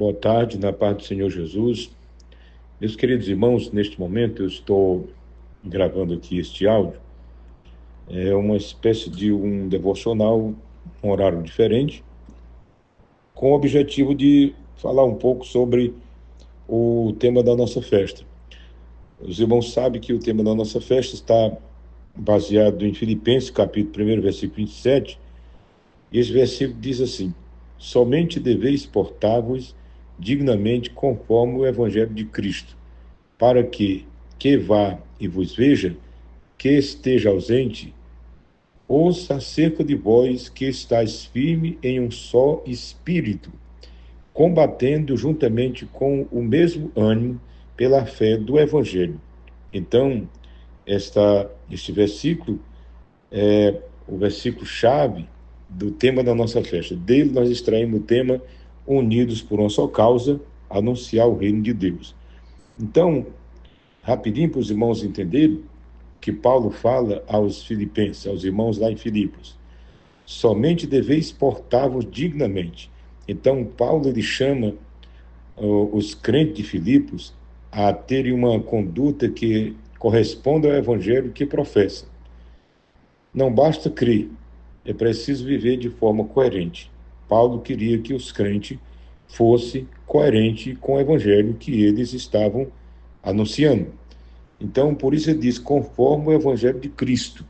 Boa tarde, na paz do Senhor Jesus. Meus queridos irmãos, neste momento eu estou gravando aqui este áudio. É uma espécie de um devocional, um horário diferente, com o objetivo de falar um pouco sobre o tema da nossa festa. Os irmãos sabem que o tema da nossa festa está baseado em Filipenses, capítulo 1, versículo 27, e esse versículo diz assim: somente deveis portar-vos dignamente conforme o Evangelho de Cristo, para que vá e vos veja, que esteja ausente, ouça acerca de vós que estáis firme em um só espírito, combatendo juntamente com o mesmo ânimo pela fé do Evangelho. Então, este versículo é o versículo-chave do tema da nossa festa. Dele nós extraímos o tema Unidos por uma só causa, anunciar o reino de Deus. Então, rapidinho para os irmãos entenderem que Paulo fala aos filipenses, aos irmãos lá em Filipos: somente deveis portar-vos dignamente. Então, Paulo ele chama os crentes de Filipos a terem uma conduta que corresponda ao evangelho que professa. Não basta crer, é preciso viver de forma coerente. Paulo queria que os crentes fossem coerentes com o evangelho que eles estavam anunciando. Então, por isso ele diz, conforme o Evangelho de Cristo.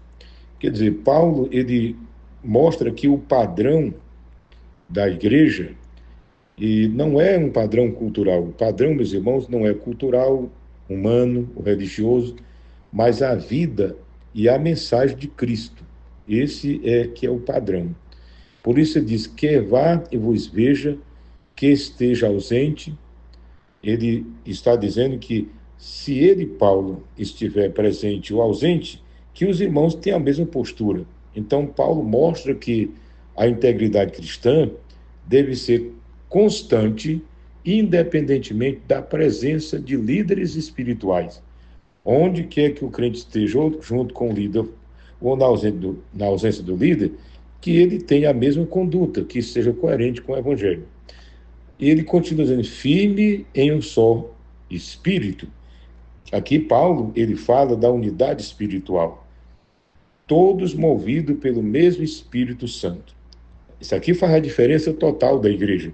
Quer dizer, Paulo, ele mostra que o padrão da igreja, e não é um padrão cultural. O padrão, meus irmãos, não é cultural, humano, ou religioso, mas a vida e a mensagem de Cristo. Esse é que é o padrão. Por isso ele diz, que vá e vos veja, que esteja ausente. Ele está dizendo que se ele, Paulo, estiver presente ou ausente, que os irmãos tenham a mesma postura. Então, Paulo mostra que a integridade cristã deve ser constante, independentemente da presença de líderes espirituais. Onde quer que o crente esteja, ou junto com o líder, ou na ausência do líder, que ele tenha a mesma conduta, que seja coerente com o evangelho. E ele continua dizendo, firme em um só espírito. Aqui Paulo, ele fala da unidade espiritual. Todos movidos pelo mesmo Espírito Santo. Isso aqui faz a diferença total da igreja.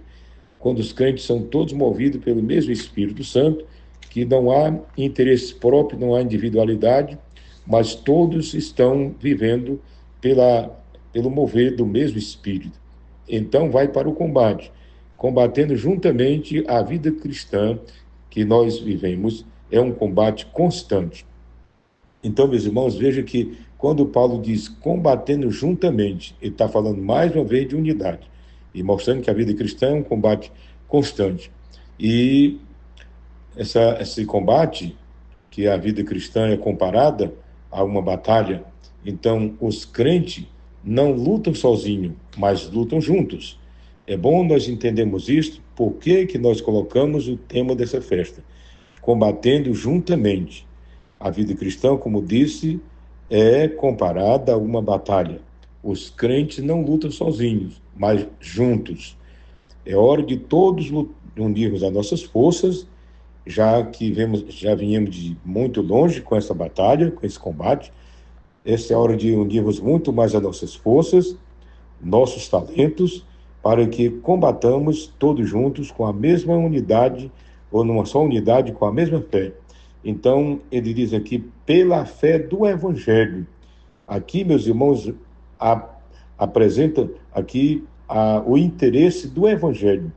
Quando os crentes são todos movidos pelo mesmo Espírito Santo, que não há interesse próprio, não há individualidade, mas todos estão vivendo pelo mover do mesmo Espírito. Então vai para o combate, combatendo juntamente a vida cristã que nós vivemos. É um combate constante. Então, meus irmãos, veja que quando Paulo diz combatendo juntamente, ele está falando mais uma vez de unidade e mostrando que a vida cristã é um combate constante. E esse combate, que a vida cristã é comparada a uma batalha, então os crentes não lutam sozinhos, mas lutam juntos. É bom nós entendermos isto, por que nós colocamos o tema dessa festa, combatendo juntamente. A vida cristã, como disse, é comparada a uma batalha. Os crentes não lutam sozinhos, mas juntos. É hora de todos unirmos as nossas forças, já viemos de muito longe com essa batalha, com esse combate. Essa é a hora de unirmos muito mais as nossas forças, nossos talentos, para que combatamos todos juntos com a mesma unidade, ou numa só unidade, com a mesma fé. Então, ele diz aqui, pela fé do Evangelho. Aqui, meus irmãos, apresenta aqui o interesse do Evangelho.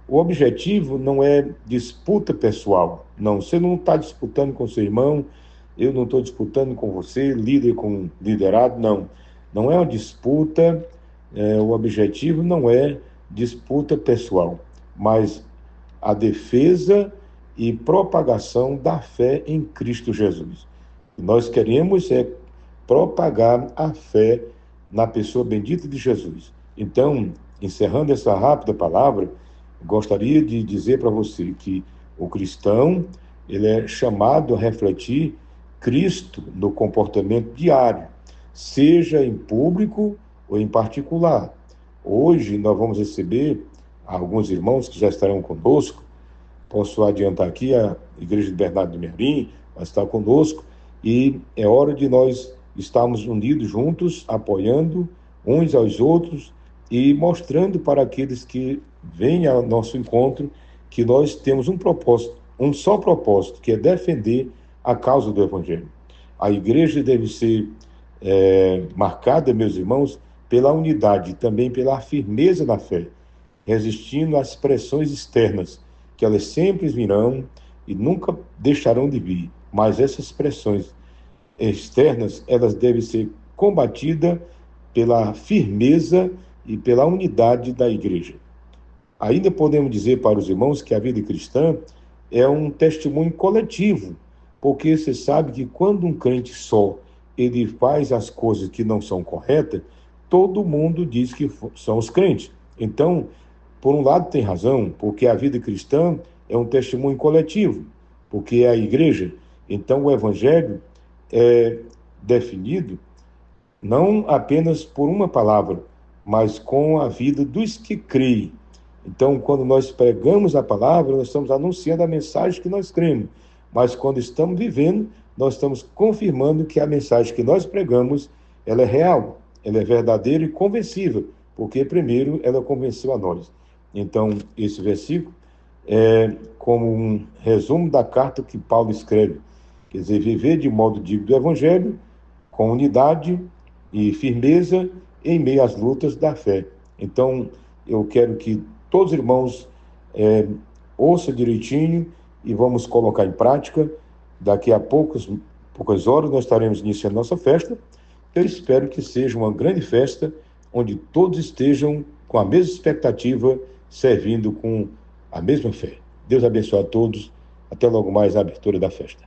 O objetivo não é disputa pessoal. Não, você não está disputando com seu irmão, eu não estou disputando com você, líder com liderado, não. Não é uma disputa, o objetivo não é disputa pessoal, mas a defesa e propagação da fé em Cristo Jesus. Nós queremos propagar a fé na pessoa bendita de Jesus. Então, encerrando essa rápida palavra, gostaria de dizer para você que o cristão, ele é chamado a refletir Cristo no comportamento diário, seja em público ou em particular. Hoje nós vamos receber alguns irmãos que já estarão conosco. Posso adiantar aqui, a Igreja de Bernardo de Merim vai estar conosco, e é hora de nós estarmos unidos juntos, apoiando uns aos outros e mostrando para aqueles que vêm ao nosso encontro que nós temos um propósito, um só propósito, que é defender a causa do Evangelho. A igreja deve ser marcada, meus irmãos, pela unidade e também pela firmeza da fé, resistindo às pressões externas, que elas sempre virão e nunca deixarão de vir, mas essas pressões externas, elas devem ser combatidas pela firmeza e pela unidade da igreja. Ainda podemos dizer para os irmãos que a vida cristã é um testemunho coletivo, porque você sabe que quando um crente só ele faz as coisas que não são corretas, todo mundo diz que são os crentes. Então, por um lado tem razão, porque a vida cristã é um testemunho coletivo, porque é a igreja. Então o evangelho é definido não apenas por uma palavra, mas com a vida dos que creem. Então, quando nós pregamos a palavra, nós estamos anunciando a mensagem que nós cremos, mas quando estamos vivendo, nós estamos confirmando que a mensagem que nós pregamos, ela é real, ela é verdadeira e convencível, porque primeiro ela convenceu a nós. Então, esse versículo é como um resumo da carta que Paulo escreve, quer dizer, viver de modo digno do Evangelho, com unidade e firmeza em meio às lutas da fé. Então, eu quero que todos os irmãos ouçam direitinho e vamos colocar em prática. Daqui a poucas horas nós estaremos iniciando nossa festa. Eu espero que seja uma grande festa, onde todos estejam com a mesma expectativa, servindo com a mesma fé. Deus abençoe a todos. Até logo mais a abertura da festa.